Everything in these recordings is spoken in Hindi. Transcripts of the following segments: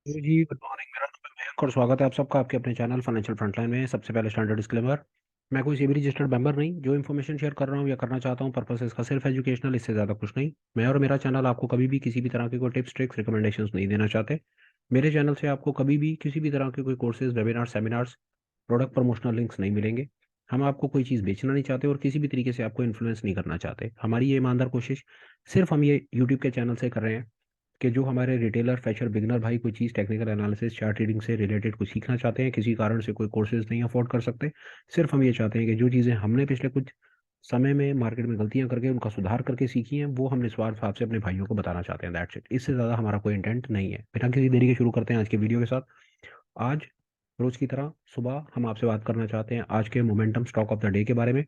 जी गुड मॉर्निंग। मेरा नाम है मयंक और स्वागत है आप सबका आपके अपने चैनल फाइनेंशियल फ्रंटलाइन में। सबसे पहले स्टैंडर्ड डिस्क्लेमर, मैं कोई सेबी रजिस्टर्ड मेंबर नहीं। जो इन्फॉर्मेशन शेयर कर रहा हूँ या करना चाहता हूँ पर्पस इसका सिर्फ एजुकेशनल, इससे ज़्यादा कुछ नहीं। मैं और मेरा चैनल आपको कभी भी किसी भी तरह के कोई टिप्स ट्रिक्स रिकमेंडेशंस नहीं देना चाहते। मेरे चैनल से आपको कभी भी किसी भी तरह के कोई courses, webinar, seminars, product promotional links नहीं मिलेंगे। हम आपको कोई चीज़ बेचना नहीं चाहते और किसी भी तरीके से आपको इन्फ्लुएंस नहीं करना चाहते। हमारी ये ईमानदार कोशिश सिर्फ हम ये यूट्यूब के चैनल से कर रहे हैं कि जो हमारे रिटेलर, फ्रेशर, बिगनर भाई कोई चीज़ टेक्निकल एनालिसिस, चार्ट रीडिंग से रिलेटेड कुछ सीखना चाहते हैं, किसी कारण से कोई कोर्सेज नहीं अफोर्ड कर सकते, सिर्फ हम ये चाहते हैं कि जो चीज़ें हमने पिछले कुछ समय में मार्केट में गलतियां करके उनका सुधार करके सीखी हैं, वो हम निस्वार्थ भाव से अपने भाइयों को बताना चाहते हैं। That's it. इससे ज़्यादा हमारा कोई इंटेंट नहीं है। बिना किसी देरी के शुरू करते हैं आज के वीडियो के साथ। आज रोज की तरह सुबह हम आपसे बात करना चाहते हैं आज के momentum stock of the day के बारे में।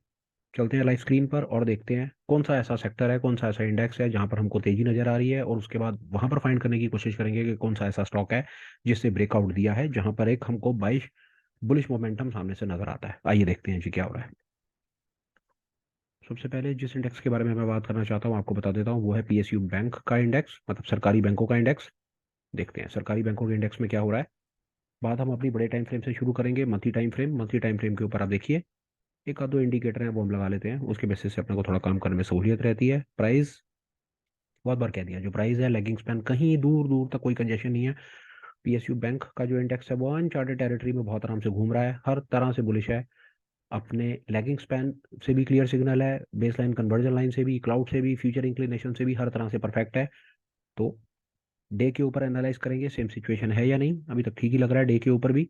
चलते हैं लाइव स्क्रीन पर और देखते हैं कौन सा ऐसा सेक्टर है, कौन सा ऐसा इंडेक्स है जहां पर हमको तेजी नजर आ रही है, और उसके बाद वहां पर फाइंड करने की कोशिश करेंगे कि कौन सा ऐसा स्टॉक है जिससे ब्रेकआउट दिया है, जहां पर एक हमको बाइश बुलिश मोमेंटम सामने से नजर आता है। आइए देखते हैं जी क्या हो रहा है। सबसे पहले जिस इंडेक्स के बारे में मैं बात करना चाहता हूँ आपको बता देता हूँ, वो है पीएसयू बैंक का इंडेक्स, मतलब सरकारी बैंकों का इंडेक्स। देखते हैं सरकारी बैंकों के इंडेक्स में क्या हो रहा है। बात हम अपनी बड़े टाइम फ्रेम से शुरू करेंगे। मंथली टाइम फ्रेम के ऊपर आप देखिए एक आध दो इंडिकेटर हैं, वो हम लगा लेते हैं। उसके बेसिस से अपने को थोड़ा काम करने में सहूलियत रहती है। प्राइस, बहुत बार कह दिया, जो प्राइस है लेगिंग स्पैन, कहीं दूर दूर तक कोई कंजेशन नहीं है। पीएसयू बैंक का जो इंडेक्स है वो अनचार्टेड टेरिटरी में बहुत आराम से घूम रहा है, हर तरह से बुलिश है। अपने लेगिंग स्पैन से भी क्लियर सिग्नल है, बेस लाइन कन्वर्जन लाइन से भी, क्लाउड से भी, फ्यूचर इंक्लिनेशन से भी, हर तरह से परफेक्ट है। तो डे के ऊपर एनालाइज करेंगे सेम सिचुएशन है या नहीं। अभी तक ठीक ही लग रहा है, डे के ऊपर भी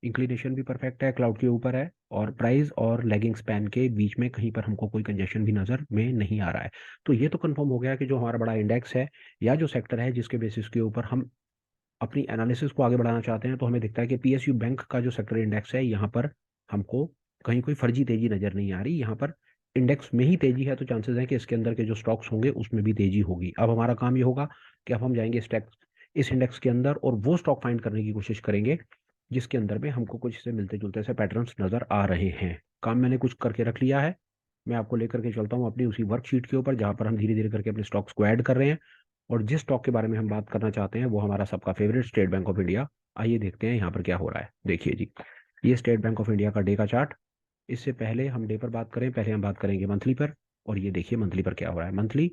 इंक्लिनेशन भी परफेक्ट है, क्लाउड के ऊपर है, और प्राइस और लेगिंग स्पैन के बीच में कहीं पर हमको कोई कंजेशन भी नजर में नहीं आ रहा है। तो ये तो कंफर्म हो गया कि जो हमारा बड़ा इंडेक्स है या जो सेक्टर है जिसके बेसिस के ऊपर हम अपनी एनालिसिस को आगे बढ़ाना चाहते हैं, तो हमें दिखता है कि पीएसयू बैंक का जो सेक्टर इंडेक्स है यहाँ पर हमको कहीं कोई फर्जी तेजी नजर नहीं आ रही। यहाँ पर इंडेक्स में ही तेजी है, तो चांसेस हैं कि इसके अंदर के जो स्टॉक्स होंगे उसमें भी तेजी होगी। अब हमारा काम ये होगा कि अब हम जाएंगे इस इंडेक्स के अंदर और वो स्टॉक फाइंड करने की कोशिश करेंगे जिसके अंदर में हमको कुछ से मिलते जुलते से पैटर्न्स नजर आ रहे हैं। काम मैंने कुछ करके रख लिया है। मैं आपको लेकर के चलता हूँ अपनी उसी वर्कशीट के ऊपर जहां पर हम धीरे धीरे करके अपने स्टॉक्स को ऐड कर रहे हैं। और जिस स्टॉक के बारे में हम बात करना चाहते हैं वो हमारा सबका favourite state Bank of India. आइए देखते हैं यहाँ पर क्या हो रहा है। देखिए जी, ये स्टेट बैंक ऑफ इंडिया का डे का चार्ट। इससे पहले हम डे पर बात करें, पहले हम बात करेंगे मंथली पर। और ये देखिए मंथली पर क्या हो रहा है। मंथली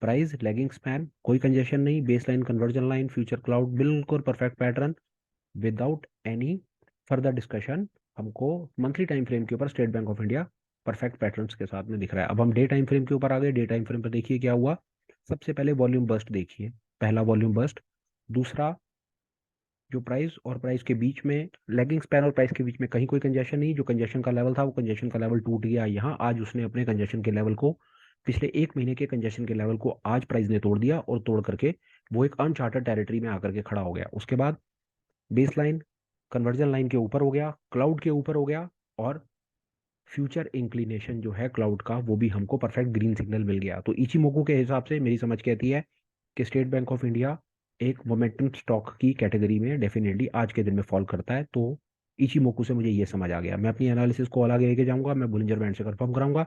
प्राइस, लेगिंग स्पैन, कोई कंजेशन नहीं, base line conversion line, future cloud, बिल्कुल perfect pattern, without any further discussion. हमको मंथली टाइम फ्रेम के ऊपर State Bank of India perfect patterns के साथ में दिख रहा है। अब हम डे टाइम फ्रेम के ऊपर आ गए। डे टाइम फ्रेम पर देखिए क्या हुआ। सबसे पहले वॉल्यूम बस्ट देखिए, पहला वॉल्यूम बस्ट। दूसरा, जो प्राइस और प्राइस के बीच में, लेगिंग स्पैन और प्राइस के बीच में कहीं कोई कंजेशन नहीं। जो कंजेशन का लेवल था वो कंजेशन का लेवल टूट गया यहाँ। आज उसने अपने कंजेशन के लेवल को, पिछले एक महीने के कंजेशन के लेवल को आज प्राइस ने तोड़ दिया, और तोड़ करके वो एक अनचार्टेड टेरिटरी में आकर के खड़ा हो गया। उसके बाद बेस लाइन कन्वर्जन लाइन के ऊपर हो गया, क्लाउड के ऊपर हो गया, और फ्यूचर इंक्लिनेशन जो है क्लाउड का वो भी हमको परफेक्ट ग्रीन सिग्नल मिल गया। तो इचिमोकू के हिसाब से मेरी समझ कहती है कि स्टेट बैंक ऑफ इंडिया एक मोमेंटम स्टॉक की कैटेगरी में डेफिनेटली आज के दिन में फॉल करता है। तो इचिमोकू से मुझे ये समझ आ गया। मैं अपनी एनालिसिस को और आगे लेके जाऊंगा, मैं बुलिंजर बैंड से कंफर्म कराऊंगा।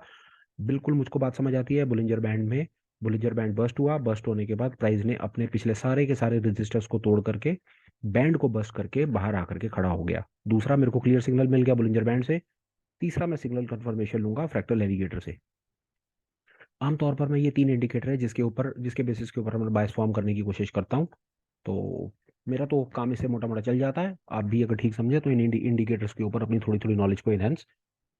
बिल्कुल मुझको बात समझ आती है। बुलिंजर बैंड में, बुलिंजर बैंड बस्ट हुआ, बस्ट होने के बाद प्राइस ने अपने पिछले सारे के सारे रजिस्टर्स को तोड़ करके बैंड को बस्ट करके बाहर आकर के खड़ा हो गया। दूसरा, मेरे को क्लियर सिग्नल मिल गया बुलिंजर बैंड से। तीसरा, मैं सिग्नल कंफर्मेशन लूंगा फ्रैक्टल एलिगेटर से। आमतौर पर मैं ये तीन इंडिकेटर है जिसके बेसिस के ऊपर मैं बायस फॉर्म करने की कोशिश करता हूँ। तो मेरा तो काम इससे मोटा मोटा चल जाता है। आप भी अगर ठीक समझे तो इन इंडिकेटर्स के ऊपर अपनी थोड़ी थोड़ी नॉलेज को एनहेंस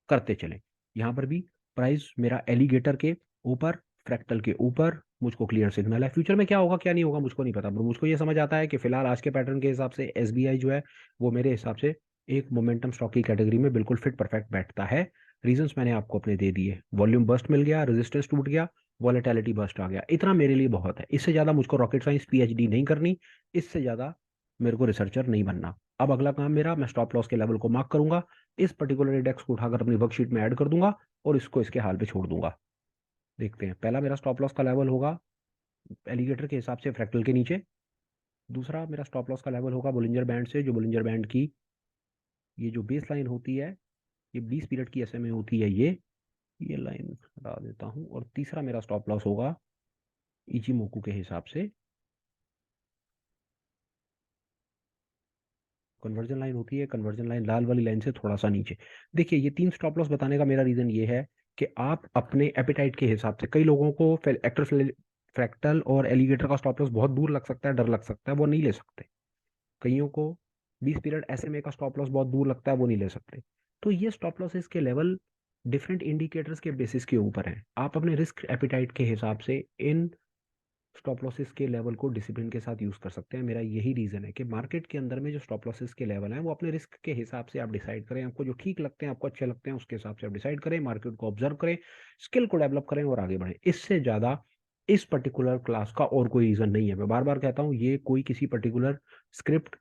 करते चलें। यहाँ पर भी प्राइस मेरा एलिगेटर के ऊपर, फ्रैक्टल के ऊपर, मुझको क्लियर सिग्नल है। फ्यूचर में क्या होगा क्या नहीं होगा मुझको नहीं पता, पर मुझको ये समझ आता है कि फिलहाल आज के पैटर्न के हिसाब से एसबीआई जो है वो मेरे हिसाब से एक मोमेंटम स्टॉक की कैटेगरी में बिल्कुल फिट परफेक्ट बैठता है। रीजंस मैंने आपको अपने दे दिए। वॉल्यूम बस्ट मिल गया, रेजिस्टेंस टूट गया, वॉलेटिलिटी बस्ट आ गया। इतना मेरे लिए बहुत है। इससे ज्यादा मुझको रॉकेट साइंस पीएचडी नहीं करनी, इससे ज्यादा मेरे को रिसर्चर नहीं बनना। अब अगला काम मेरा, मैं स्टॉप लॉस के लेवल को मार्क करूंगा, इस पर्टिकुलर इंडेक्स को उठाकर अपनी वर्कशीट में ऐड कर दूंगा और इसको इसके हाल पे छोड़ दूंगा। देखते हैं। पहला मेरा स्टॉप लॉस का लेवल होगा एलिगेटर के हिसाब से फ्रैक्टल के नीचे। दूसरा मेरा स्टॉप लॉस का लेवल होगा बुलिंजर बैंड से, जो बुलिंजर बैंड की ये जो बेस लाइन होती है, ये 20 पीरियड की एसएमए होती है, ये लाइन हटा देता हूँ। और तीसरा मेरा स्टॉप लॉस होगा इचिमोकू के हिसाब से कन्वर्जन लाइन होती है, कन्वर्जन लाइन लाल वाली लाइन से थोड़ा सा नीचे। देखिए, ये 3 स्टॉप लॉस बताने का मेरा रीजन ये है कि आप अपने एपेटाइट के हिसाब से, कई लोगों को एक्टर फ्रैक्टल और एलिगेटर का स्टॉप लॉस बहुत दूर लग सकता है, डर लग सकता है, वो नहीं ले सकते। कईयों को 20 पीरियड एसएमए का स्टॉप लॉस बहुत दूर लगता है, वो नहीं ले सकते। तो ये स्टॉप लॉसेस के लेवल डिफरेंट इंडिकेटर्स के बेसिस के ऊपर हैं। आप अपने रिस्क एपिटाइट के हिसाब से इन स्टॉप लॉसेस के लेवल को डिसिप्लिन के साथ यूज कर सकते हैं। मेरा यही रीजन है कि मार्केट के अंदर में जो स्टॉप लॉसेस के लेवल हैं वो अपने रिस्क के हिसाब से आप डिसाइड करें। आपको जो ठीक लगते हैं, आपको अच्छे लगते हैं, उसके हिसाब से आप डिसाइड करें, मार्केट को ऑब्जर्व करें, स्किल को डेवलप करें और आगे बढ़ें। इससे ज्यादा इस पर्टिकुलर क्लास का और कोई रीजन नहीं है। मैं बार बार कहता हूँ, ये कोई किसी पर्टिकुलर स्क्रिप्ट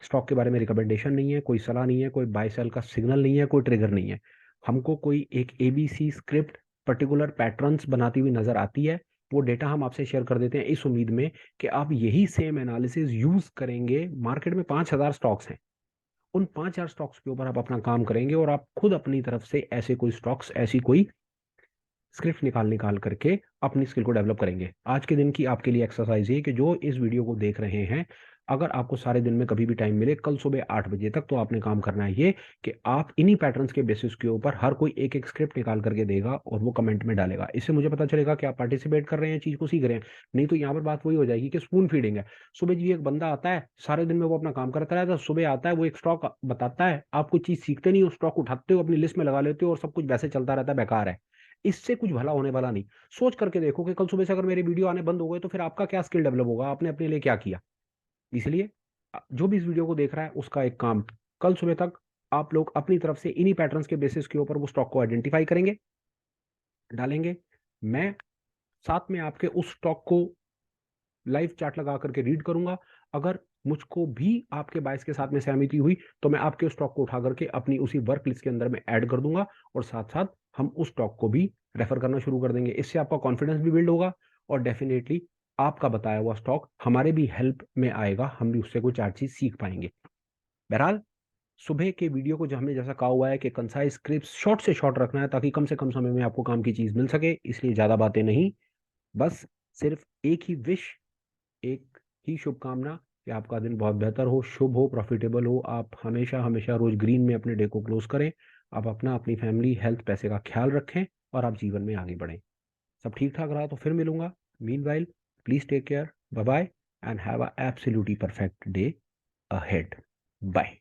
स्टॉक के बारे में रिकमेंडेशन नहीं है, कोई सलाह नहीं है, कोई बाय सेल का सिग्नल नहीं है, कोई ट्रिगर नहीं है। हमको कोई एक एबीसी स्क्रिप्ट पर्टिकुलर पैटर्न्स बनाती हुई नजर आती है, वो डेटा हम आपसे शेयर कर देते हैं इस उम्मीद में कि आप यही सेम एनालिसिस यूज करेंगे। मार्केट में 5,000 स्टॉक्स हैं, उन 5,000 स्टॉक्स के ऊपर आप अपना काम करेंगे और आप खुद अपनी तरफ से ऐसे कोई स्टॉक्स, ऐसी कोई स्क्रिप्ट निकाल निकाल करके अपनी स्किल को डेवलप करेंगे। आज के दिन की आपके लिए एक्सरसाइज है कि जो इस वीडियो को देख रहे हैं, अगर आपको सारे दिन में कभी भी टाइम मिले कल सुबह 8 बजे तक, तो आपने काम करना है ये कि आप इन्हीं पैटर्न्स के बेसिस के ऊपर हर कोई एक एक स्क्रिप्ट निकाल करके देगा और वो कमेंट में डालेगा। इससे मुझे पता चलेगा कि आप पार्टिसिपेट कर रहे हैं, चीज को सीख रहे हैं। नहीं तो यहाँ पर बात वही हो जाएगी कि स्पून फीडिंग है। सुबह जी एक बंदा आता है, सारे दिन में वो अपना काम करता रहता है, सुबह आता है, वो एक स्टॉक बताता है, आप कोई चीज सीखते नहीं हो, स्टॉक उठाते हो, अपनी लिस्ट में लगा लेते हो और सब कुछ वैसे चलता रहता है, बेकार है। इससे कुछ भला होने वाला नहीं। सोच करके देखो कि कल सुबह से अगर मेरे वीडियो आने बंद हो गए तो फिर आपका क्या स्किल डेवलप होगा, आपने अपने लिए क्या किया। इसलिए जो भी इस वीडियो को देख रहा है उसका एक काम, कल सुबह तक आप लोग अपनी तरफ से इन्हीं पैटर्न्स के बेसिस के ऊपर वो स्टॉक को आइडेंटिफाई करेंगे, डालेंगे। मैं साथ में आपके उस स्टॉक को लाइव चार्ट लगा करके रीड करूंगा। अगर मुझको भी आपके बायस के साथ में सहमति हुई तो मैं आपके उस स्टॉक को उठा करके अपनी उसी वर्क लिस्ट के अंदर में ऐड कर दूंगा और साथ साथ हम उस स्टॉक को भी रेफर करना शुरू कर देंगे। इससे आपका कॉन्फिडेंस भी बिल्ड होगा और डेफिनेटली आपका बताया हुआ स्टॉक हमारे भी हेल्प में आएगा, हम भी उससे कोई 4 चीज सीख पाएंगे। बहरहाल, सुबह के वीडियो को जो हमने जैसा कहा हुआ है कि कंसाइज स्क्रिप्ट शॉर्ट से शॉर्ट रखना है ताकि कम से कम समय में आपको काम की चीज मिल सके, इसलिए ज्यादा बातें नहीं, बस सिर्फ एक ही विश, एक ही शुभकामना कि आपका दिन बहुत बेहतर हो, शुभ हो, प्रॉफिटेबल हो। आप हमेशा हमेशा रोज ग्रीन में अपने डे को क्लोज करें। आप अपना, अपनी फैमिली, हेल्थ, पैसे का ख्याल रखें और आप जीवन में आगे बढ़ें। सब ठीक ठाक रहा तो फिर मिलूंगा। Meanwhile, please take care, bye bye and have a absolutely perfect day ahead. Bye.